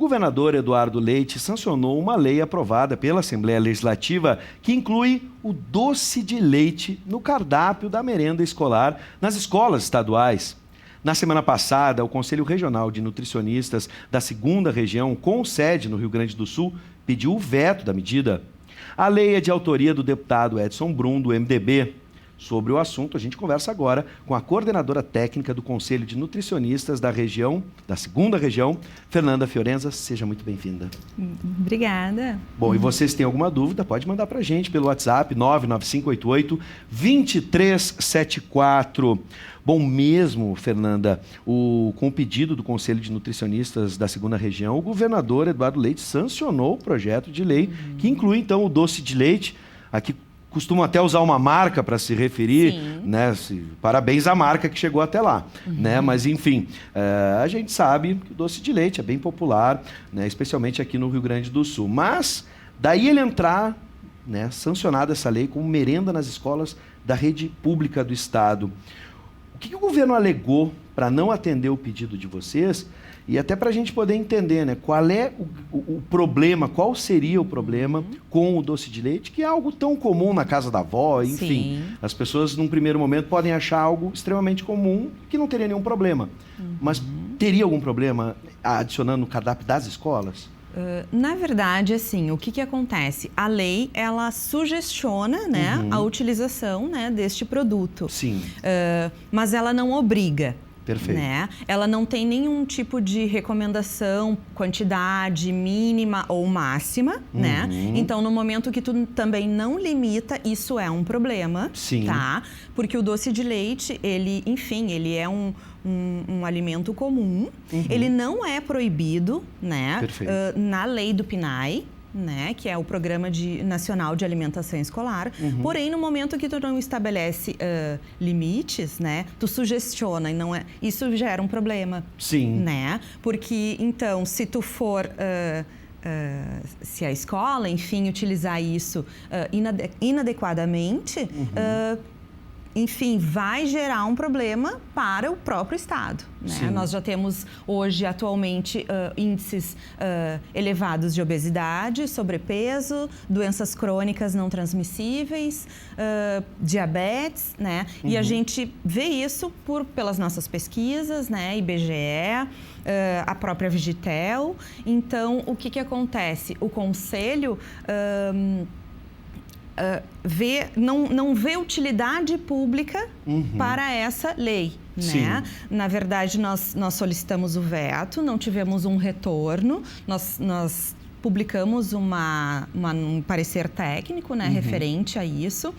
governador Eduardo Leite sancionou uma lei aprovada pela Assembleia Legislativa que inclui o doce de leite no cardápio da merenda escolar nas escolas estaduais. Na semana passada, o Conselho Regional de Nutricionistas da 2ª Região, com sede no Rio Grande do Sul, pediu o veto da medida. A lei é de autoria do deputado Edson Brum, do MDB. Sobre o assunto, a gente conversa agora com a coordenadora técnica do Conselho de Nutricionistas da região, da 2ª Região, Fernanda Fiorenza. Seja muito bem-vinda. Obrigada. Bom, e vocês têm alguma dúvida, pode mandar para a gente pelo WhatsApp 99588-2374. Bom, mesmo, Fernanda, com o pedido do Conselho de Nutricionistas da 2ª Região, o governador Eduardo Leite sancionou o projeto de lei que inclui, então, o doce de leite. Aqui costumam até usar uma marca para se referir, né? Parabéns à marca que chegou até lá, né? Mas, enfim, a gente sabe que o doce de leite é bem popular, né? Especialmente aqui no Rio Grande do Sul. Mas, daí ele entrar, né, sancionada essa lei como merenda nas escolas da rede pública do Estado. O que o governo alegou para não atender o pedido de vocês? E até para a gente poder entender, né, qual é o problema, qual seria o problema com o doce de leite, que é algo tão comum na casa da avó, enfim. As pessoas, num primeiro momento, podem achar algo extremamente comum que não teria nenhum problema. Mas teria algum problema adicionando no cardápio das escolas? Na verdade, assim, o que acontece? A lei, ela sugestiona, né, a utilização, né, deste produto. Sim. Mas ela não obriga. Perfeito. Né? Ela não tem nenhum tipo de recomendação, quantidade mínima ou máxima, né? Então, no momento que tu também não limita, isso é um problema, tá? Porque o doce de leite, ele, enfim, ele é um alimento comum, ele não é proibido, né? Na lei do PNAE, né, que é o Programa Nacional de Alimentação Escolar. Porém, no momento que tu não estabelece limites, né, tu sugestiona, e não é, isso gera um problema. Sim. Né? Porque, então, se tu for... se a escola, enfim, utilizar isso inadequadamente, enfim, vai gerar um problema para o próprio Estado. Né? Nós já temos hoje, atualmente, índices elevados de obesidade, sobrepeso, doenças crônicas não transmissíveis, diabetes, né? E a gente vê isso pelas nossas pesquisas, né? IBGE, a própria Vigitel. Então, o que acontece? O Conselho... não vê utilidade pública para essa lei, né? Na verdade, nós solicitamos o veto, não tivemos um retorno, nós publicamos um parecer técnico, né, referente a isso.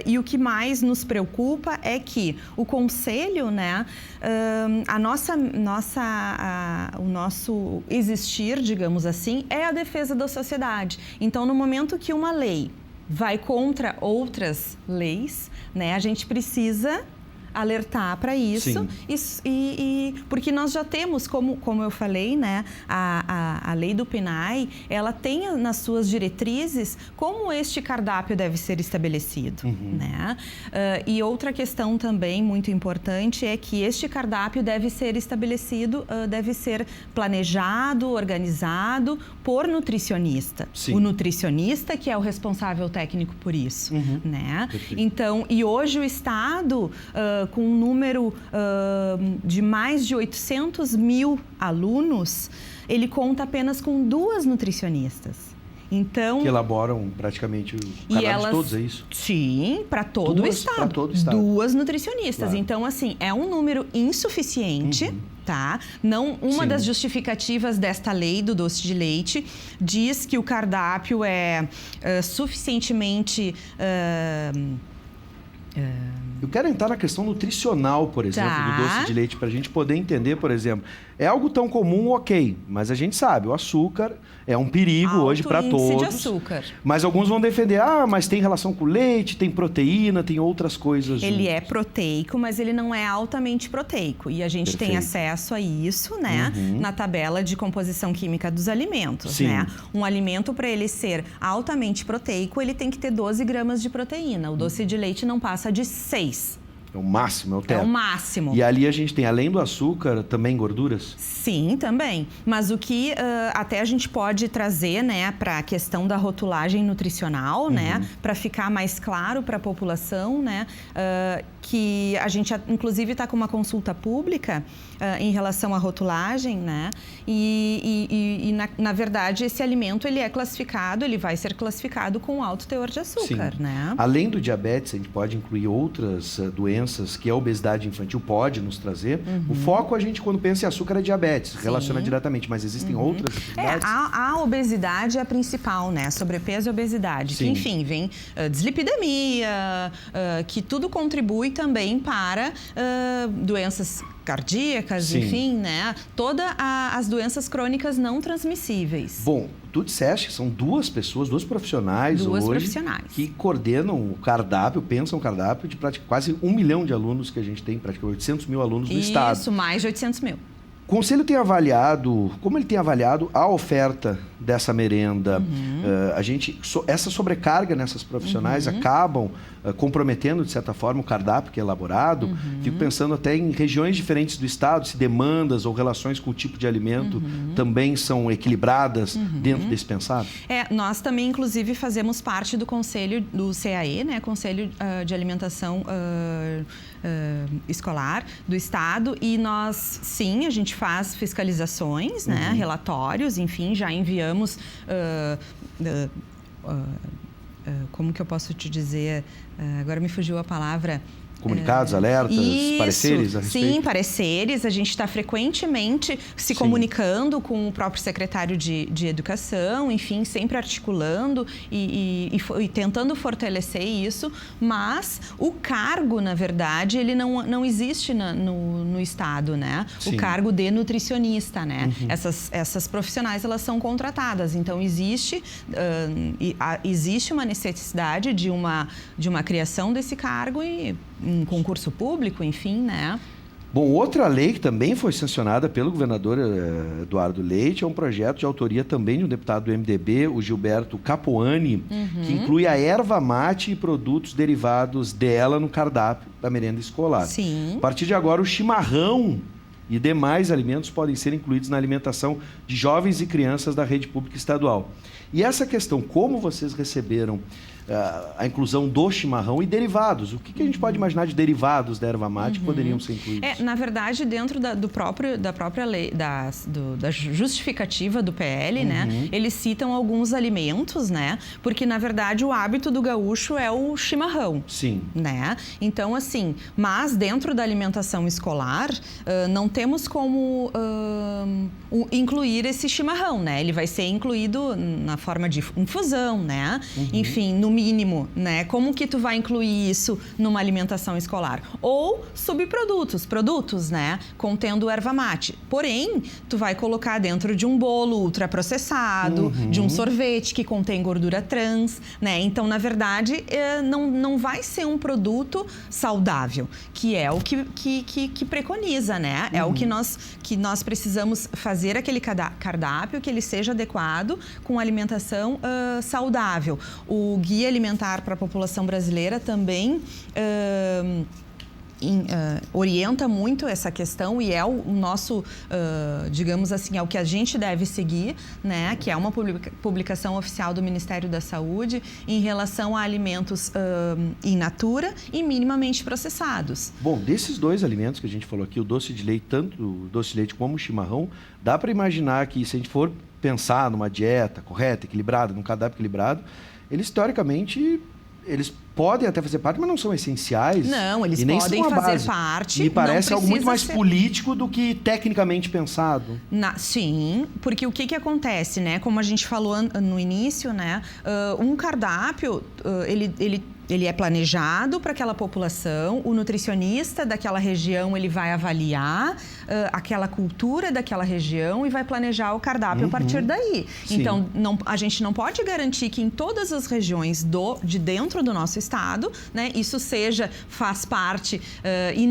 E o que mais nos preocupa é que o Conselho, né, o nosso existir, digamos assim, é a defesa da sociedade. Então, no momento que uma lei vai contra outras leis, né? A gente precisa alertar para isso, porque nós já temos, como eu falei, né, a lei do PNAE, ela tem nas suas diretrizes como este cardápio deve ser estabelecido, né? E outra questão também muito importante é que este cardápio deve ser estabelecido, deve ser planejado, organizado por nutricionista. O nutricionista que é o responsável técnico por isso, né? Então, e hoje o Estado, com um número de mais de 800 mil alunos, ele conta apenas com 2 nutricionistas. Então, que elaboram praticamente o cardápio de todos, é isso? Sim, para todo o Estado. Para todo o Estado. 2 nutricionistas. Claro. Então, assim, é um número insuficiente, tá? Não, uma das justificativas desta lei do doce de leite diz que o cardápio é suficientemente... Eu quero entrar na questão nutricional, por exemplo, do doce de leite, para a gente poder entender, por exemplo. É algo tão comum, ok, mas a gente sabe, o açúcar é um perigo hoje para todos. De açúcar. Mas alguns vão defender, mas tem relação com leite, tem proteína, tem outras coisas. Ele é proteico, mas ele não é altamente proteico. E a gente tem acesso a isso, né, na tabela de composição química dos alimentos, né? Um alimento, para ele ser altamente proteico, ele tem que ter 12 gramas de proteína. O doce de leite não passa de 6. É o máximo, é o teto. É o máximo. E ali a gente tem, além do açúcar, também gorduras? Sim, também. Mas o que até a gente pode trazer, né, para a questão da rotulagem nutricional, né, para ficar mais claro para a população, né, que a gente inclusive está com uma consulta pública em relação à rotulagem, né, e na verdade esse alimento ele é classificado, ele vai ser classificado com alto teor de açúcar, Sim. né? Além do diabetes, a gente pode incluir outras doenças que a obesidade infantil pode nos trazer. O foco a gente quando pensa em açúcar é diabetes, relaciona diretamente, mas existem outras atividades? A obesidade é a principal, né? Sobrepeso e obesidade. Sim. Que, enfim, vem dislipidemia, que tudo contribui também para doenças cardíacas, Sim. enfim, né? Todas as doenças crônicas não transmissíveis. Bom, tu disseste que são duas profissionais hoje que coordenam o cardápio, pensam o cardápio de quase 1 milhão de alunos que a gente tem, praticamente 800 mil alunos no estado. Isso, mais de 800 mil. O Conselho tem avaliado, como ele tem avaliado a oferta dessa merenda? Essa sobrecarga nessas profissionais acabam comprometendo, de certa forma, o cardápio que é elaborado. Fico pensando até em regiões diferentes do estado, se demandas ou relações com o tipo de alimento também são equilibradas dentro desse pensado? Nós também, inclusive, fazemos parte do conselho do CAE, né, Conselho de Alimentação Escolar do Estado, e nós, sim, a gente faz fiscalizações, né, relatórios, enfim, já enviamos, como que eu posso te dizer, agora me fugiu a palavra... Comunicados, alertas, pareceres a respeito? Sim, pareceres. A gente está frequentemente se comunicando com o próprio secretário de Educação, enfim, sempre articulando e tentando fortalecer isso, mas o cargo, na verdade, ele não existe no Estado, né? Sim. O cargo de nutricionista, né? Essas profissionais, elas são contratadas, então existe uma necessidade de uma criação desse cargo e um concurso público, enfim, né? Bom, outra lei que também foi sancionada pelo governador Eduardo Leite é um projeto de autoria também de um deputado do MDB, o Gilberto Capuani, que inclui a erva mate e produtos derivados dela no cardápio da merenda escolar. Sim. A partir de agora, o chimarrão e demais alimentos podem ser incluídos na alimentação de jovens e crianças da rede pública estadual. E essa questão, como vocês receberam a inclusão do chimarrão e derivados? O que a gente pode imaginar de derivados da erva mate que poderiam ser incluídos? Na verdade, dentro da própria lei, da justificativa do PL, né, eles citam alguns alimentos, né, porque, na verdade, o hábito do gaúcho é o chimarrão. Sim. Né? Então, assim, mas dentro da alimentação escolar, não temos como incluir esse chimarrão, né? Ele vai ser incluído na forma de infusão, né? Enfim, no mínimo, né? Como que tu vai incluir isso numa alimentação escolar? Ou produtos, né? Contendo erva mate. Porém, tu vai colocar dentro de um bolo ultraprocessado, de um sorvete que contém gordura trans, né? Então, na verdade, não vai ser um produto saudável, que é o que preconiza, né? É o que nós precisamos fazer aquele cardápio, que ele seja adequado com alimentação saudável. O Guia Alimentar para a População Brasileira também orienta muito essa questão e é o nosso, digamos assim, é o que a gente deve seguir, né? Que é uma publicação oficial do Ministério da Saúde em relação a alimentos in natura e minimamente processados. Bom, desses dois alimentos que a gente falou aqui, o doce de leite, tanto o doce de leite como o chimarrão, dá para imaginar que se a gente for pensar numa dieta correta, equilibrada, num cardápio equilibrado, eles teoricamente podem até fazer parte, mas não são essenciais. Não, eles podem fazer parte. Me parece algo muito mais político do que tecnicamente pensado. Sim, porque o que acontece, né? Como a gente falou no início, né? Um cardápio, ele é planejado para aquela população, o nutricionista daquela região ele vai avaliar aquela cultura daquela região e vai planejar o cardápio a partir daí. Sim. Então, a gente não pode garantir que em todas as regiões de dentro do nosso estado, né, isso faz parte e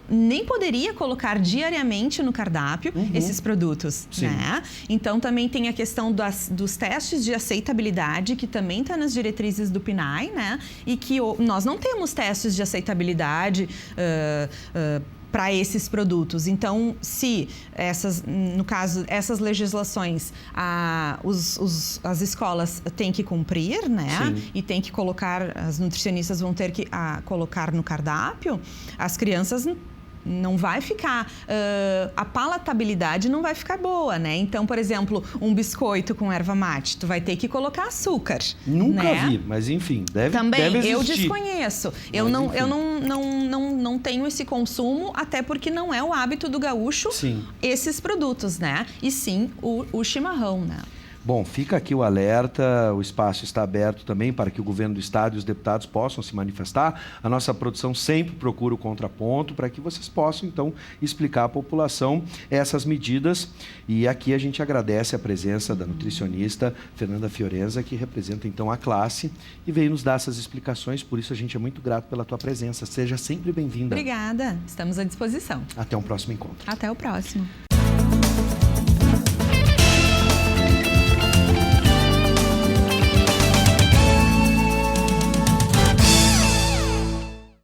nem poderia colocar diariamente no cardápio esses produtos. Né? Então, também tem a questão dos testes de aceitabilidade, que também está nas diretrizes do PNAE, né, e que que nós não temos testes de aceitabilidade para esses produtos. Então, se no caso, essas legislações, as escolas têm que cumprir, né? Sim. E tem que colocar, as nutricionistas vão ter que colocar no cardápio, as crianças não vai ficar, a palatabilidade não vai ficar boa, né? Então, por exemplo, um biscoito com erva mate, tu vai ter que colocar açúcar. Nunca né? vi, mas enfim, deve existir. Eu desconheço. Eu não tenho esse consumo, até porque não é o hábito do gaúcho esses produtos, né? E sim o chimarrão, né? Bom, fica aqui o alerta, o espaço está aberto também para que o governo do estado e os deputados possam se manifestar. A nossa produção sempre procura o contraponto para que vocês possam, então, explicar à população essas medidas. E aqui a gente agradece a presença da nutricionista Fernanda Fiorenza, que representa, então, a classe e veio nos dar essas explicações. Por isso, a gente é muito grato pela tua presença. Seja sempre bem-vinda. Obrigada. Estamos à disposição. Até um próximo encontro. Até o próximo.